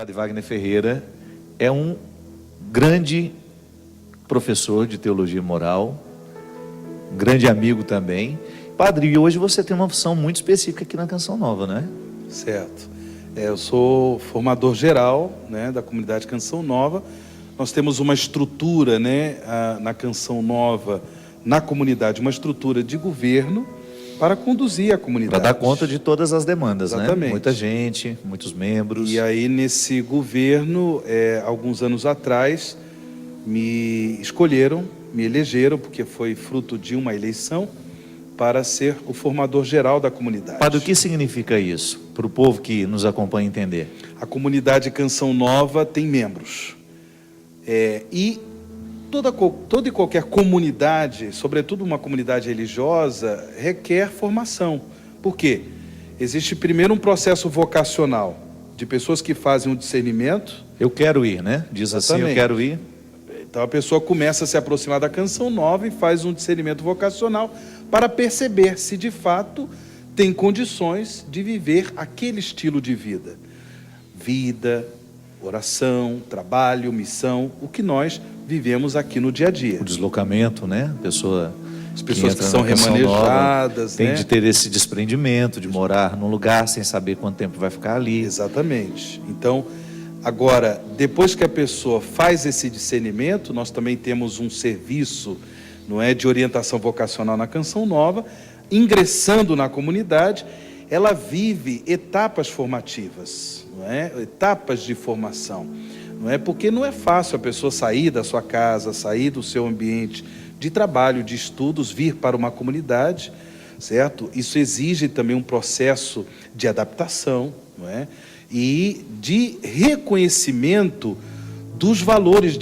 Padre Wagner Ferreira é um grande professor de teologia moral, um grande amigo também. Padre, e hoje você tem uma função muito específica aqui na Canção Nova, não é? Certo. Eu sou formador geral, né, da comunidade Canção Nova. Nós temos uma estrutura, né, na Canção Nova, na comunidade, uma estrutura de governo para conduzir a comunidade. Para dar conta de todas as demandas, Exatamente. né? Muita gente, muitos membros. E aí, nesse governo, alguns anos atrás, me escolheram, me elegeram, porque foi fruto de uma eleição, para ser o formador geral da comunidade. Padre, o que significa isso? Para o povo que nos acompanha entender. A comunidade Canção Nova tem membros. E toda e qualquer comunidade, sobretudo uma comunidade religiosa, requer formação. Por quê? Existe primeiro um processo vocacional, de pessoas que fazem um discernimento. Eu quero ir, né? Diz assim, eu quero ir. Então a pessoa começa a se aproximar da Canção Nova e faz um discernimento vocacional para perceber se de fato tem condições de viver aquele estilo de vida. Vida, oração, trabalho, missão, o que nós vivemos aqui no dia a dia. O deslocamento, né? As pessoas que são remanejadas, tem né? de ter esse desprendimento, de morar num lugar sem saber quanto tempo vai ficar ali. Exatamente. Então, agora, depois que a pessoa faz esse discernimento, nós também temos um serviço, não é, de orientação vocacional na Canção Nova. Ingressando na comunidade, ela vive etapas formativas, não é? Etapas de formação, não é? Porque não é fácil a pessoa sair da sua casa, sair do seu ambiente de trabalho, de estudos, vir para uma comunidade, certo? Isso exige também um processo de adaptação, não é? E de reconhecimento dos valores,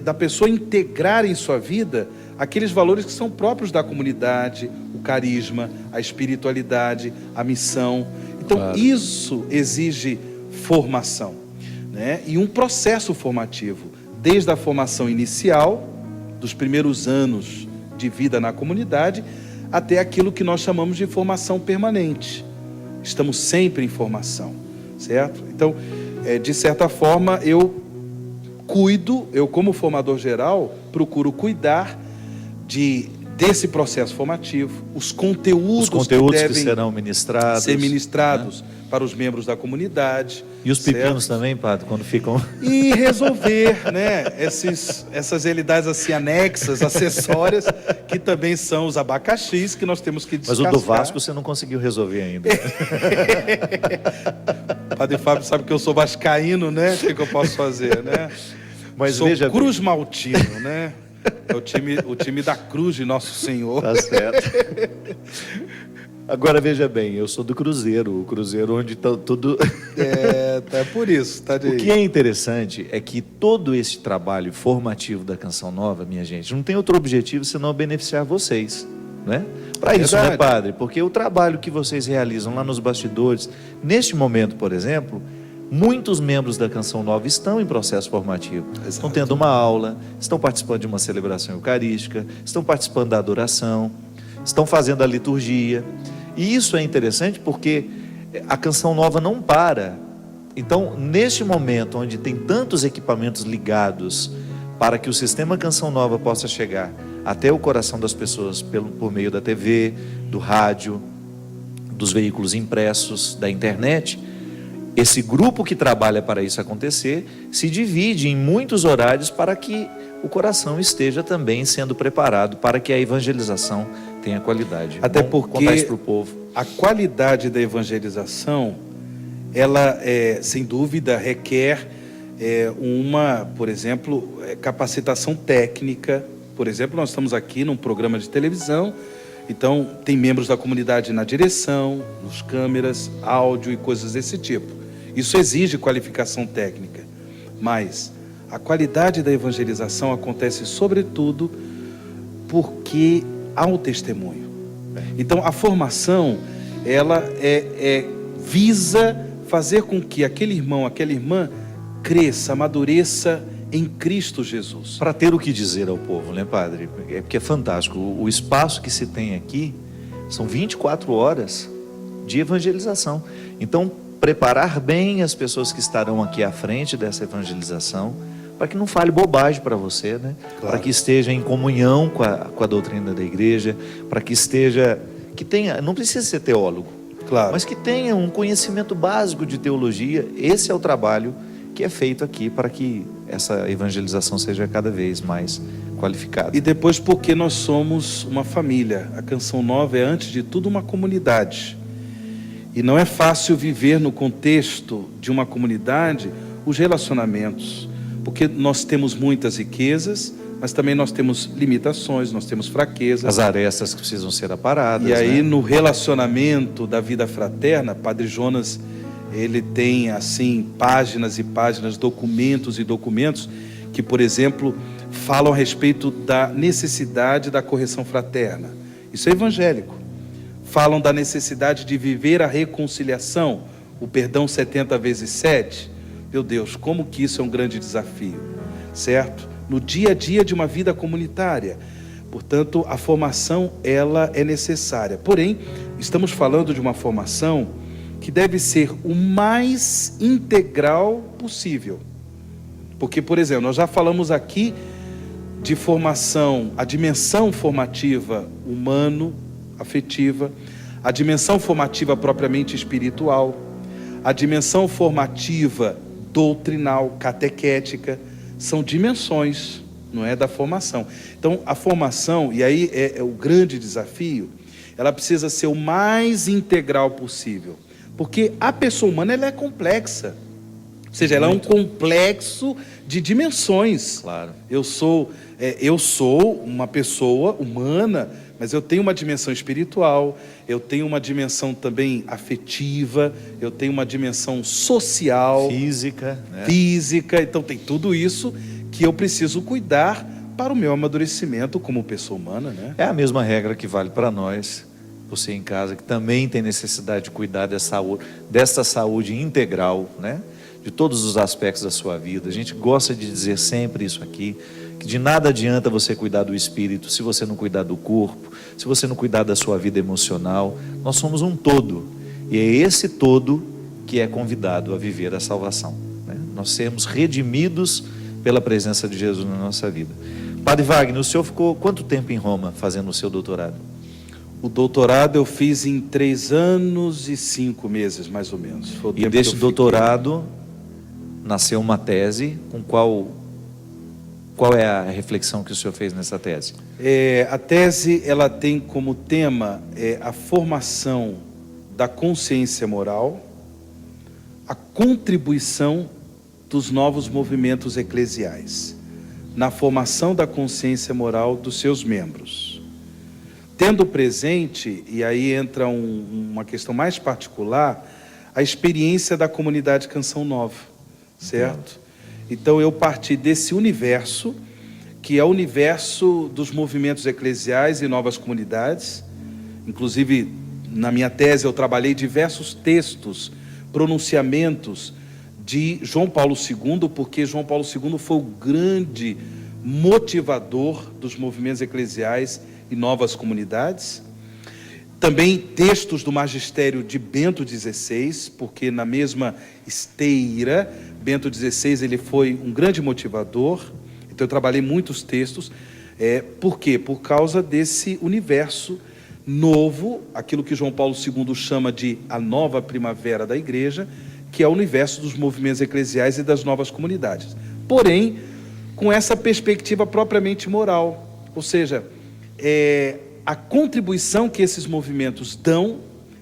da pessoa integrar em sua vida aqueles valores que são próprios da comunidade, o carisma, a espiritualidade, a missão. Então, claro, isso exige formação, né? E um processo formativo, desde a formação inicial, dos primeiros anos de vida na comunidade, até aquilo que nós chamamos de formação permanente. Estamos sempre em formação, certo? Então, de certa forma, eu como formador geral, procuro cuidar desse processo formativo, os conteúdos que devem serão ministrados, ser ministrados, né, para os membros da comunidade. E os pepinos também, padre, quando ficam... E resolver, né, essas realidades assim anexas, acessórias, que também são os abacaxis que nós temos que descascar. Mas o do Vasco você não conseguiu resolver ainda. Padre Fábio sabe que eu sou vascaíno, né? O que eu posso fazer, né? Mas sou veja Cruz bem. Maltino, né? É o time da Cruz de Nosso Senhor. Tá certo. Agora veja bem, eu sou do Cruzeiro, o Cruzeiro onde tá tudo... É por isso, tá de... O que é interessante é que todo esse trabalho formativo da Canção Nova, minha gente, não tem outro objetivo senão beneficiar vocês, né? Para isso, né, padre? Porque o trabalho que vocês realizam lá nos bastidores, neste momento, por exemplo, muitos membros da Canção Nova estão em processo formativo. Exato. Estão tendo uma aula, estão participando de uma celebração eucarística, estão participando da adoração, estão fazendo a liturgia. E isso é interessante porque a Canção Nova não para. Então, neste momento onde tem tantos equipamentos ligados para que o sistema Canção Nova possa chegar até o coração das pessoas por meio da TV, do rádio, dos veículos impressos, da internet, esse grupo que trabalha para isso acontecer se divide em muitos horários para que o coração esteja também sendo preparado para que a evangelização tenha qualidade. Até Vamos porque contar isso para o povo. A qualidade da evangelização, ela, sem dúvida, requer por exemplo, capacitação técnica. Por exemplo, nós estamos aqui num programa de televisão, então tem membros da comunidade na direção, nos câmeras, áudio e coisas desse tipo. Isso exige qualificação técnica, mas a qualidade da evangelização acontece sobretudo porque há um testemunho. Então a formação, ela visa fazer com que aquele irmão, aquela irmã cresça, amadureça em Cristo Jesus. Para ter o que dizer ao povo, né, padre? Porque é fantástico. O espaço que se tem aqui são 24 horas de evangelização. Então, preparar bem as pessoas que estarão aqui à frente dessa evangelização, para que não fale bobagem para você, né? Claro. Para que esteja em comunhão com a doutrina da igreja, para que esteja, que tenha, não precisa ser teólogo, Claro. mas que tenha um conhecimento básico de teologia. Esse é o trabalho que é feito aqui para que essa evangelização seja cada vez mais qualificada. E depois, porque nós somos uma família. A Canção Nova é, antes de tudo, uma comunidade. E não é fácil viver no contexto de uma comunidade os relacionamentos, porque nós temos muitas riquezas, mas também nós temos limitações, nós temos fraquezas. As arestas que precisam ser aparadas. E aí, né? no relacionamento da vida fraterna, Padre Jonas, ele tem, assim, páginas e páginas, documentos e documentos, que, por exemplo, falam a respeito da necessidade da correção fraterna. Isso é evangélico. Falam da necessidade de viver a reconciliação, o perdão 70 vezes 7. Meu Deus, como que isso é um grande desafio, certo? No dia a dia de uma vida comunitária. Portanto, a formação, ela é necessária. Porém, estamos falando de uma formação que deve ser o mais integral possível. Porque, por exemplo, nós já falamos aqui de formação, a dimensão formativa humano-afetiva, a dimensão formativa propriamente espiritual, a dimensão formativa doutrinal, catequética, são dimensões, não é, da formação. Então, a formação, e aí é o grande desafio, ela precisa ser o mais integral possível, porque a pessoa humana, ela é complexa, ou seja, ela é um complexo de dimensões. Claro. Eu sou uma pessoa humana, mas eu tenho uma dimensão espiritual, eu tenho uma dimensão também afetiva, eu tenho uma dimensão social, Física, né? então tem tudo isso que eu preciso cuidar para o meu amadurecimento como pessoa humana, né? É a mesma regra que vale para nós, você em casa, que também tem necessidade de cuidar dessa saúde integral, né? De todos os aspectos da sua vida. A gente gosta de dizer sempre isso aqui, que de nada adianta você cuidar do espírito se você não cuidar do corpo, se você não cuidar da sua vida emocional. Nós somos um todo, e é esse todo que é convidado a viver a salvação, né? Nós sermos redimidos pela presença de Jesus na nossa vida. Padre Wagner, o senhor ficou quanto tempo em Roma fazendo o seu doutorado? O doutorado eu fiz em 3 anos e 5 meses, mais ou menos. Foi o E tempo desse que eu doutorado nasceu uma tese, com qual é a reflexão que o senhor fez nessa tese? A tese, ela tem como tema a formação da consciência moral, a contribuição dos novos movimentos eclesiais na formação da consciência moral dos seus membros. Tendo presente, e aí entra uma questão mais particular, a experiência da comunidade Canção Nova, certo? Então eu parti desse universo, que é o universo dos movimentos eclesiais e novas comunidades. Inclusive, na minha tese eu trabalhei diversos textos, pronunciamentos de João Paulo II, porque João Paulo II foi o grande motivador dos movimentos eclesiais e novas comunidades. Também textos do magistério de Bento XVI, porque na mesma esteira, Bento XVI ele foi um grande motivador. Então eu trabalhei muitos textos. Por quê? Por causa desse universo novo, aquilo que João Paulo II chama de a nova primavera da igreja, que é o universo dos movimentos eclesiais e das novas comunidades. Porém, com essa perspectiva propriamente moral, ou seja, a contribuição que esses movimentos dão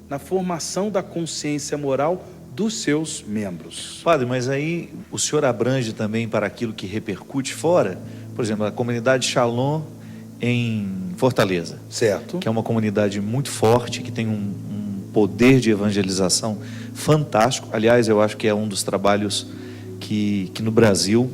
na formação da consciência moral dos seus membros. Padre, mas aí o senhor abrange também para aquilo que repercute fora, por exemplo, a comunidade Shalom em Fortaleza. Certo. Que é uma comunidade muito forte, que tem um poder de evangelização fantástico. Aliás, eu acho que é um dos trabalhos que no Brasil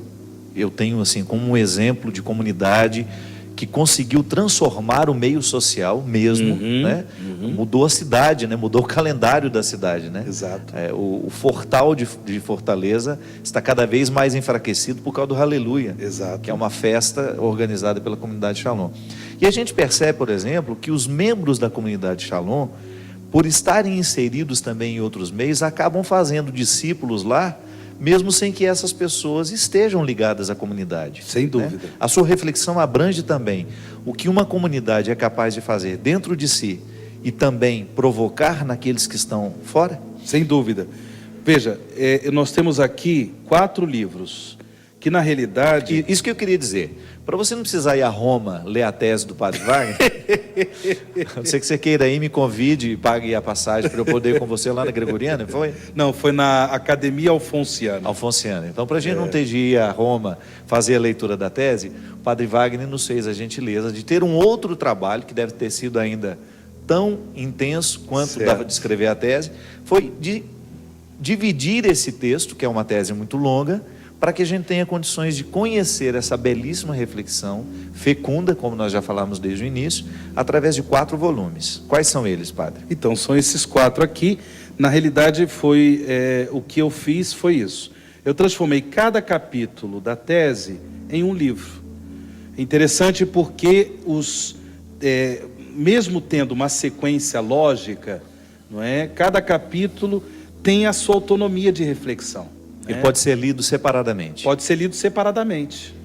eu tenho assim como um exemplo de comunidade que conseguiu transformar o meio social mesmo, né? Mudou a cidade, né? Mudou o calendário da cidade, né? Exato. O Fortal de Fortaleza está cada vez mais enfraquecido por causa do Aleluia. Exato. Que é uma festa organizada pela comunidade Shalom. E a gente percebe, por exemplo, que os membros da comunidade Shalom por estarem inseridos também em outros meios, acabam fazendo discípulos lá, mesmo sem que essas pessoas estejam ligadas à comunidade. Sem dúvida. Né? A sua reflexão abrange também o que uma comunidade é capaz de fazer dentro de si e também provocar naqueles que estão fora? Sem dúvida. Veja, nós temos aqui 4 livros, que na realidade... Isso que eu queria dizer. Para você não precisar ir a Roma ler a tese do Padre Wagner, a não ser que você queira ir, me convide e pague a passagem para eu poder ir com você lá na Gregoriana, foi? Não, foi na Academia Alfonsiana. Alfonsiana. Então, para a gente não ter de ir a Roma fazer a leitura da tese, o Padre Wagner nos fez a gentileza de ter um outro trabalho, que deve ter sido ainda tão intenso quanto dava de escrever a tese, foi de dividir esse texto, que é uma tese muito longa, para que a gente tenha condições de conhecer essa belíssima reflexão, fecunda, como nós já falamos desde o início, através de 4 volumes. Quais são eles, padre? Então, são esses 4 aqui. Na realidade, o que eu fiz foi isso. Eu transformei cada capítulo da tese em um livro. Interessante porque mesmo tendo uma sequência lógica, não é? Cada capítulo tem a sua autonomia de reflexão. E pode ser lido separadamente. Pode ser lido separadamente.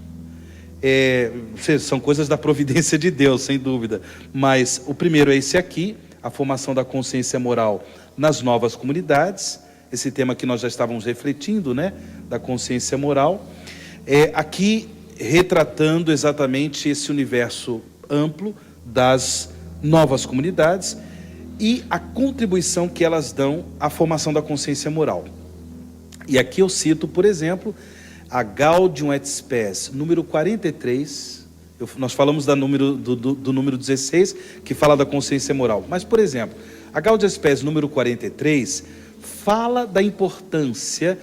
São coisas da providência de Deus, sem dúvida. Mas o primeiro é esse aqui, a formação da consciência moral nas novas comunidades. Esse tema que nós já estávamos refletindo, né? Da consciência moral. Aqui retratando exatamente esse universo amplo das novas comunidades e a contribuição que elas dão à formação da consciência moral. E aqui eu cito, por exemplo, a Gaudium et Spes, número 43. Nós falamos do número 16, que fala da consciência moral. Mas, por exemplo, a Gaudium et Spes, número 43, fala da importância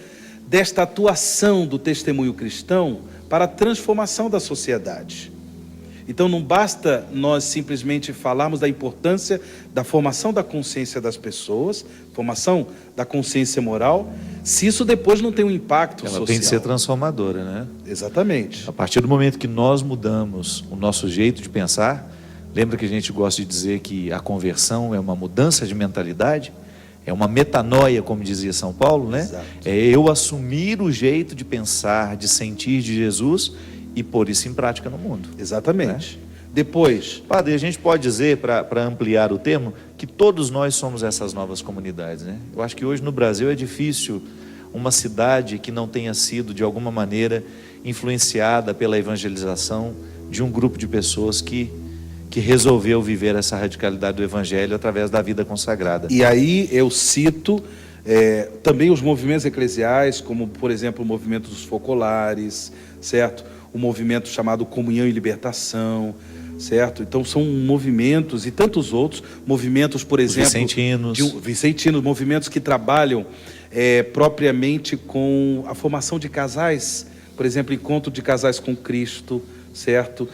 desta atuação do testemunho cristão para a transformação da sociedade. Então, não basta nós simplesmente falarmos da importância da formação da consciência das pessoas, formação da consciência moral, se isso depois não tem um impacto social. Ela tem de ser transformadora, né? Exatamente. A partir do momento que nós mudamos o nosso jeito de pensar, lembra que a gente gosta de dizer que a conversão é uma mudança de mentalidade? É uma metanoia, como dizia São Paulo, né? Exato. É eu assumir o jeito de pensar, de sentir de Jesus e pôr isso em prática no mundo. Exatamente. Né? Depois... Padre, a gente pode dizer, para ampliar o termo, que todos nós somos essas novas comunidades, né? Eu acho que hoje no Brasil é difícil uma cidade que não tenha sido, de alguma maneira, influenciada pela evangelização de um grupo de pessoas que resolveu viver essa radicalidade do Evangelho através da vida consagrada. E aí eu cito também os movimentos eclesiais, como, por exemplo, o movimento dos focolares, certo? O movimento chamado Comunhão e Libertação, certo? Então são movimentos e tantos outros, movimentos, por exemplo... Vicentinos, movimentos que trabalham propriamente com a formação de casais, por exemplo, encontro de casais com Cristo, certo?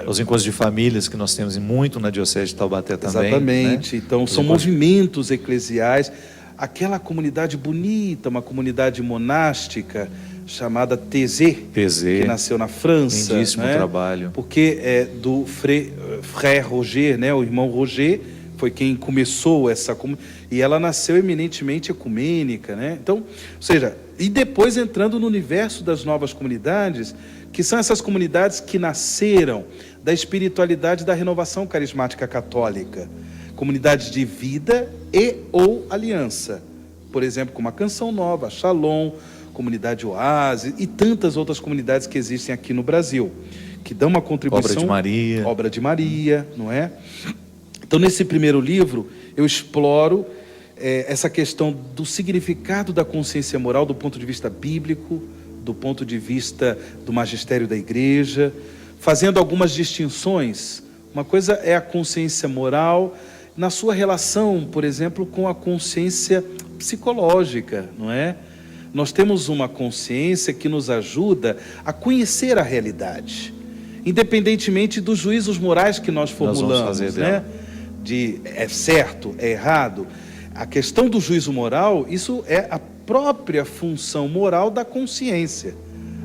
Os encontros de famílias que nós temos muito na Diocese de Taubaté também. Exatamente, né? Então são encontros... movimentos eclesiais, aquela comunidade bonita, uma comunidade monástica, chamada Thésée, que nasceu na França, lindíssimo, né? trabalho. Porque do Frère Roger, né? O irmão Roger foi quem começou essa comunidade, e ela nasceu eminentemente ecumênica, né? Então, ou seja, e depois entrando no universo das novas comunidades, que são essas comunidades que nasceram da espiritualidade da renovação carismática católica, comunidades de vida e ou aliança, por exemplo, como a Canção Nova, a Shalom, Comunidade Oásis e tantas outras comunidades que existem aqui no Brasil, que dão uma contribuição... Obra de Maria, não é? Então, nesse primeiro livro, eu exploro essa questão do significado da consciência moral do ponto de vista bíblico, do ponto de vista do magistério da igreja, fazendo algumas distinções. Uma coisa é a consciência moral na sua relação, por exemplo, com a consciência psicológica, não é? Nós temos uma consciência que nos ajuda a conhecer a realidade, independentemente dos juízos morais que nós formulamos, né? De é certo, é errado. A questão do juízo moral, isso é a própria função moral da consciência.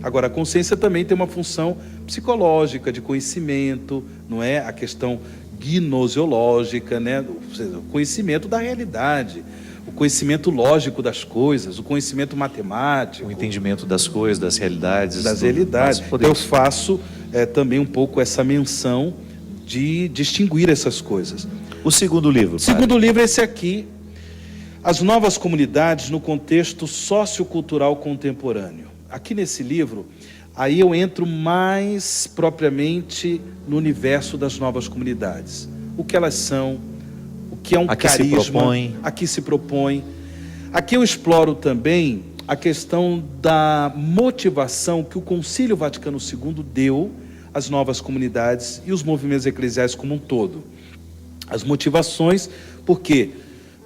Agora, a consciência também tem uma função psicológica, de conhecimento, não é? A questão gnoseológica, né? Ou seja, o conhecimento da realidade, o conhecimento lógico das coisas, o conhecimento matemático. O entendimento das coisas, das realidades. Das realidades. Então, eu faço também um pouco essa menção de distinguir essas coisas. O segundo livro. O segundo livro é esse aqui, As Novas Comunidades no Contexto Sociocultural Contemporâneo. Aqui nesse livro, aí eu entro mais propriamente no universo das novas comunidades. O que elas são, o que é um carisma, a que se propõe. Aqui eu exploro também a questão da motivação que o Concílio Vaticano II deu às novas comunidades e os movimentos eclesiais como um todo. As motivações, porque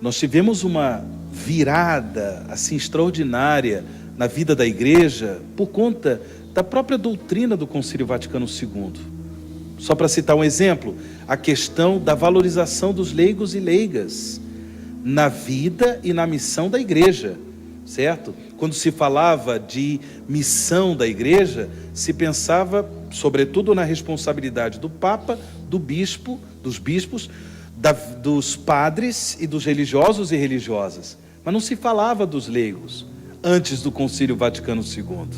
nós tivemos uma virada assim extraordinária na vida da igreja por conta da própria doutrina do Concílio Vaticano II. Só para citar um exemplo, a questão da valorização dos leigos e leigas na vida e na missão da igreja, certo? Quando se falava de missão da igreja, se pensava sobretudo na responsabilidade do Papa, do bispo, dos bispos, dos padres e dos religiosos e religiosas, mas não se falava dos leigos antes do Concílio Vaticano II,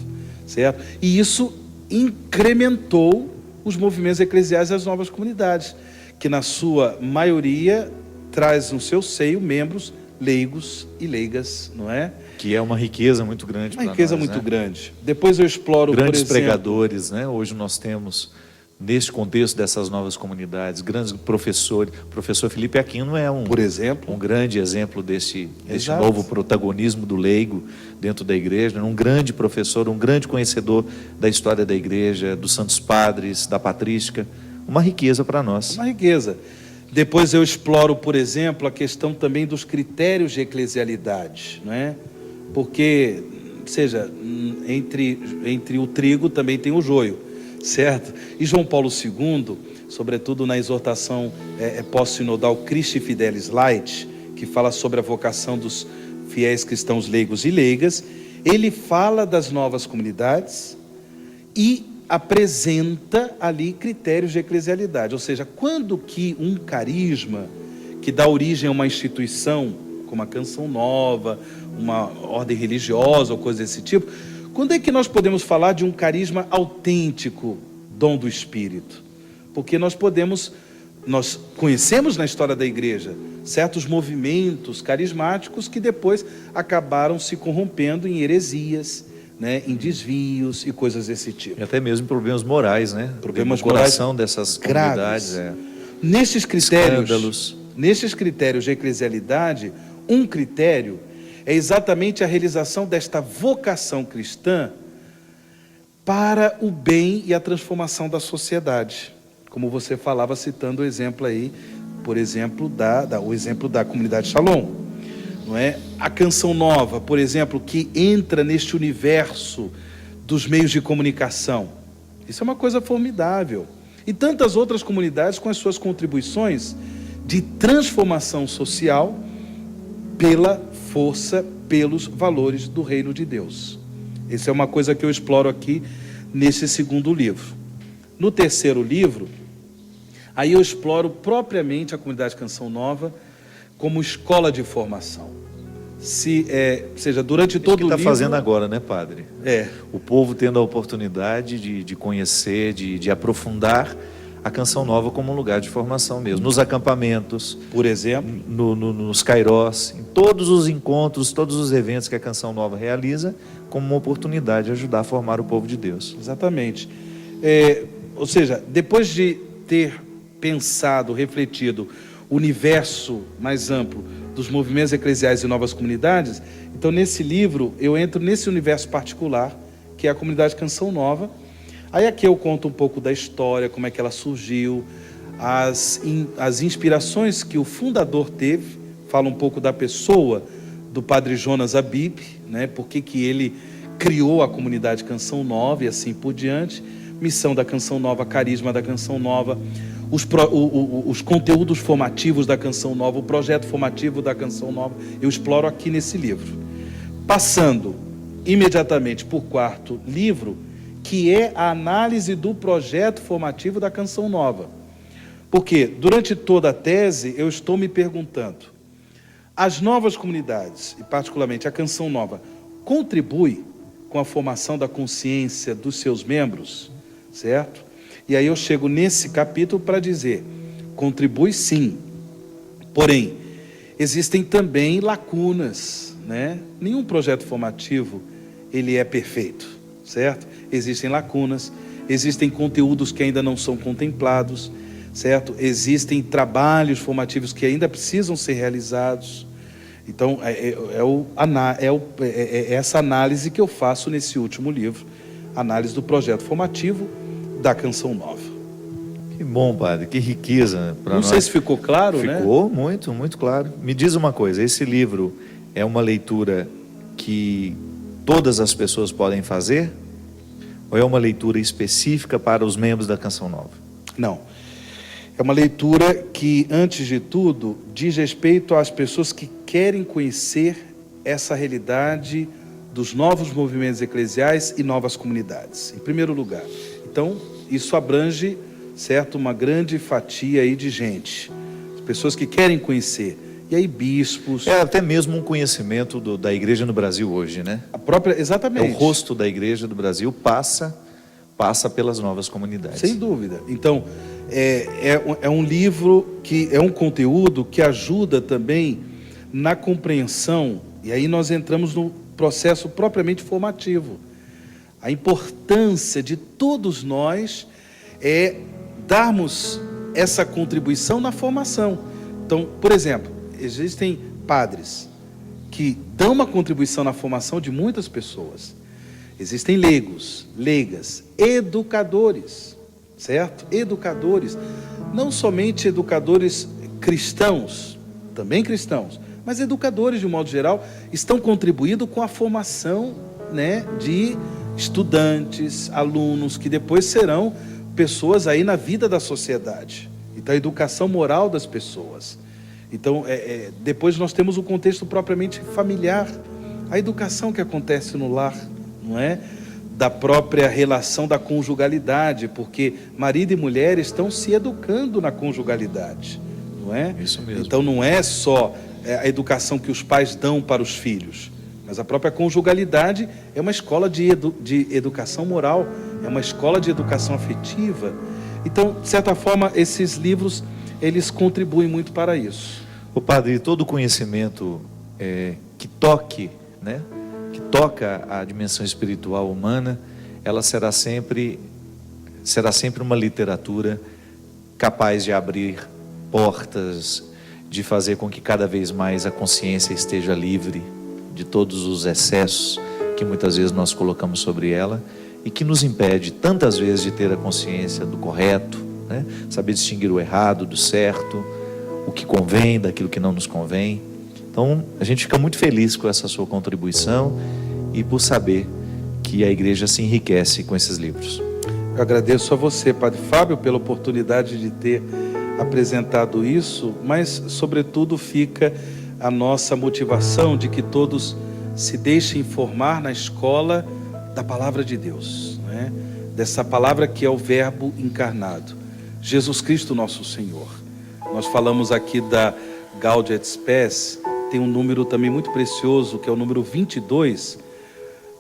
certo? E isso incrementou os movimentos eclesiais e as novas comunidades, que na sua maioria traz no seu seio membros leigos e leigas, não é? Que é uma riqueza muito grande para nós. Uma riqueza muito grande. Depois eu exploro, grandes por exemplo, pregadores, né? Hoje nós temos, neste contexto dessas novas comunidades, grandes professores. O professor Felipe Aquino é por exemplo, um grande exemplo desse novo protagonismo do leigo dentro da igreja, um grande professor, um grande conhecedor da história da igreja, dos santos padres, da patrística, uma riqueza para nós. Uma riqueza. Depois eu exploro, por exemplo, a questão também dos critérios de eclesialidade, não é? Porque, seja, entre o trigo também tem o joio, certo? E João Paulo II, sobretudo na exortação pós-sinodal Christi Fidelis Lait, que fala sobre a vocação dos fiéis cristãos leigos e leigas, ele fala das novas comunidades e apresenta ali critérios de eclesialidade, ou seja, quando que um carisma que dá origem a uma instituição, como a Canção Nova, uma ordem religiosa ou coisa desse tipo, quando é que nós podemos falar de um carisma autêntico, dom do Espírito? Porque nós conhecemos na história da igreja certos movimentos carismáticos que depois acabaram se corrompendo em heresias, né, em desvios e coisas desse tipo. E até mesmo problemas morais, né? Problemas morais coração dessas comunidades. Nesses critérios de eclesialidade, um critério é exatamente a realização desta vocação cristã para o bem e a transformação da sociedade. Como você falava, citando o exemplo aí, por exemplo, o exemplo da comunidade Shalom. Não é? A Canção Nova, por exemplo, que entra neste universo dos meios de comunicação. Isso é uma coisa formidável. E tantas outras comunidades com as suas contribuições de transformação social pela força, pelos valores do reino de Deus. Essa é uma coisa que eu exploro aqui nesse segundo livro. No terceiro livro, aí eu exploro propriamente a comunidade Canção Nova como escola de formação. Seja, durante todo o livro... Isso que está fazendo agora, né, padre? O povo tendo a oportunidade de conhecer, de aprofundar a Canção Nova como um lugar de formação mesmo. Nos acampamentos, por exemplo, nos kairós, em todos os encontros, todos os eventos que a Canção Nova realiza, como uma oportunidade de ajudar a formar o povo de Deus. Exatamente. Ou seja, depois de ter pensado, refletido o universo mais amplo dos movimentos eclesiais e novas comunidades, então nesse livro eu entro nesse universo particular, que é a comunidade Canção Nova. Aí aqui eu conto um pouco da história, como é que ela surgiu, as inspirações que o fundador teve, fala um pouco da pessoa do padre Jonas Abib, né, por que ele criou a comunidade Canção Nova e assim por diante, missão da Canção Nova, carisma da Canção Nova, os conteúdos formativos da Canção Nova, o projeto formativo da Canção Nova, eu exploro aqui nesse livro. Passando imediatamente por quarto livro, que é a análise do projeto formativo da Canção Nova. Porque durante toda a tese eu estou me perguntando, as novas comunidades, e particularmente a Canção Nova, contribui com a formação da consciência dos seus membros, certo? E aí eu chego nesse capítulo para dizer, contribui sim, porém, existem também lacunas, né? Nenhum projeto formativo, ele é perfeito, certo? Existem lacunas, existem conteúdos que ainda não são contemplados, certo? Existem trabalhos formativos que ainda precisam ser realizados. Então, é essa análise que eu faço nesse último livro, análise do projeto formativo da Canção Nova. Que bom, padre, que riqueza para nós. Não sei se ficou claro, né? Ficou muito, muito claro. Me diz uma coisa, esse livro é uma leitura que todas as pessoas podem fazer? Ou é uma leitura específica para os membros da Canção Nova? Não. É uma leitura que, antes de tudo, diz respeito às pessoas que querem conhecer essa realidade dos novos movimentos eclesiais e novas comunidades, em primeiro lugar. Então, isso abrange, certo, uma grande fatia aí de gente, as pessoas que querem conhecer. E aí, bispos... É até mesmo um conhecimento da igreja no Brasil hoje, né? A própria, exatamente. O rosto da igreja do Brasil passa pelas novas comunidades. Sem dúvida. Então, é um livro que é um conteúdo que ajuda também na compreensão, e aí nós entramos no processo propriamente formativo. A importância de todos nós é darmos essa contribuição na formação. Então, por exemplo, existem padres que dão uma contribuição na formação de muitas pessoas. Existem leigos, leigas, educadores, certo? Educadores, não somente educadores cristãos, também cristãos, mas educadores de um modo geral, estão contribuindo com a formação, né, de estudantes, alunos, que depois serão pessoas aí na vida da sociedade. Então, a educação moral das pessoas. Então, depois nós temos o contexto propriamente familiar, a educação que acontece no lar, não é? Da própria relação da conjugalidade, porque marido e mulher estão se educando na conjugalidade, não é? Isso mesmo. Então, não é só a educação que os pais dão para os filhos, mas a própria conjugalidade é uma escola de educação moral, é uma escola de educação afetiva. Então, de certa forma, esses livros, eles contribuem muito para isso. O padre, todo conhecimento que toque, né, que toca a dimensão espiritual humana, ela será sempre uma literatura capaz de abrir portas, de fazer com que cada vez mais a consciência esteja livre de todos os excessos que muitas vezes nós colocamos sobre ela e que nos impede tantas vezes de ter a consciência do correto, né? Saber distinguir o errado do certo, o que convém daquilo que não nos convém. Então, a gente fica muito feliz com essa sua contribuição e por saber que a igreja se enriquece com esses livros. Eu agradeço a você, Padre Fábio, pela oportunidade de ter apresentado isso, mas, sobretudo, fica a nossa motivação de que todos se deixem formar na escola da Palavra de Deus, né? Dessa palavra que é o Verbo encarnado, Jesus Cristo nosso Senhor. Nós falamos aqui da Gaudium et Spes, tem um número também muito precioso, que é o número 22,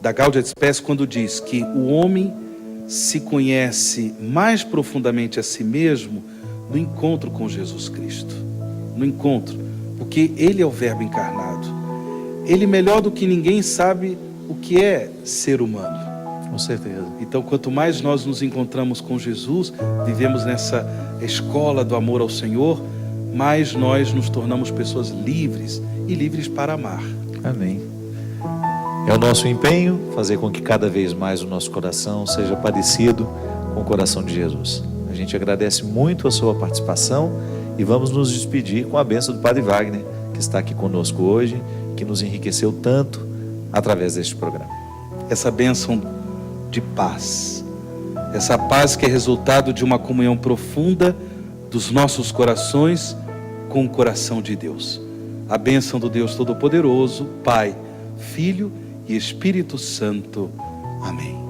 da Gaudium et Spes, quando diz que o homem se conhece mais profundamente a si mesmo no encontro com Jesus Cristo. No encontro, porque Ele é o Verbo encarnado. Ele melhor do que ninguém sabe o que é ser humano. Com certeza. Então, quanto mais nós nos encontramos com Jesus, vivemos nessa escola do amor ao Senhor, mais nós nos tornamos pessoas livres e livres para amar. Amém. É o nosso empenho fazer com que cada vez mais o nosso coração seja parecido com o coração de Jesus. A gente agradece muito a sua participação e vamos nos despedir com a bênção do Padre Wagner, que está aqui conosco hoje, que nos enriqueceu tanto através deste programa. Essa bênção de paz, essa paz que é resultado de uma comunhão profunda dos nossos corações com o coração de Deus. A bênção do Deus Todo-Poderoso, Pai, Filho e Espírito Santo. Amém.